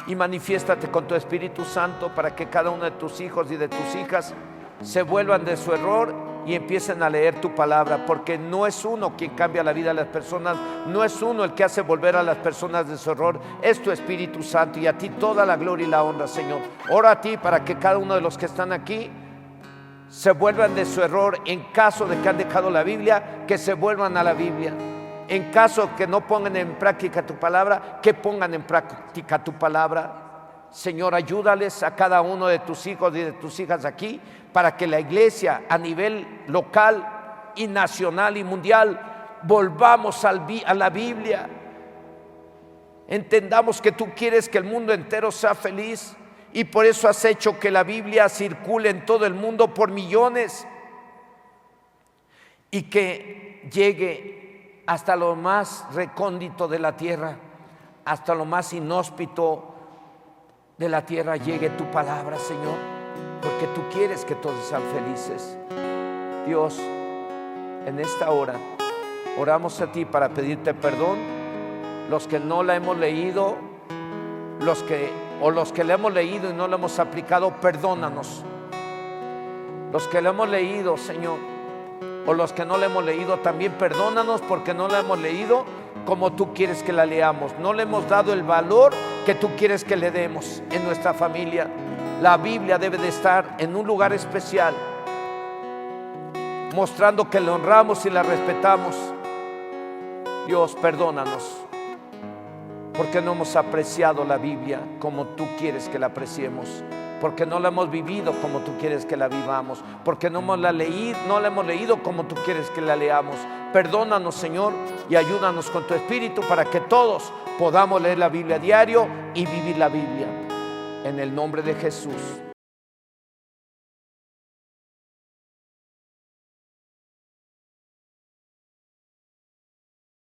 y manifiéstate con tu Espíritu Santo para que cada uno de tus hijos y de tus hijas se vuelvan de su error y empiecen a leer tu palabra, porque no es uno quien cambia la vida de las personas, no es uno el que hace volver a las personas de su error, es tu Espíritu Santo, y a ti toda la gloria y la honra, Señor. Oro a ti para que cada uno de los que están aquí se vuelvan de su error. En caso de que han dejado la Biblia, que se vuelvan a la Biblia. En caso que no pongan en práctica tu palabra, que pongan en práctica tu palabra. Señor, ayúdales a cada uno de tus hijos y de tus hijas aquí, para que la iglesia a nivel local y nacional y mundial volvamos a la Biblia. Entendamos que tú quieres que el mundo entero sea feliz, y por eso has hecho que la Biblia circule en todo el mundo por millones y que llegue hasta lo más recóndito de la tierra, hasta lo más inhóspito de la tierra llegue tu palabra, Señor, porque tú quieres que todos sean felices. Dios, en esta hora oramos a ti para pedirte perdón, los que no la hemos leído, los que la hemos leído y no la hemos aplicado, perdónanos. Los que la hemos leído, Señor, o los que no la hemos leído, también perdónanos, porque no la hemos leído como tú quieres que la leamos. No le hemos dado el valor que tú quieres que le demos en nuestra familia. La Biblia debe de estar en un lugar especial, mostrando que la honramos y la respetamos. Dios, perdónanos, porque no hemos apreciado la Biblia como tú quieres que la apreciemos, porque no la hemos vivido como tú quieres que la vivamos, porque no la hemos leído como tú quieres que la leamos. Perdónanos, Señor, y ayúdanos con tu Espíritu para que todos podamos leer la Biblia a diario y vivir la Biblia. En el nombre de Jesús.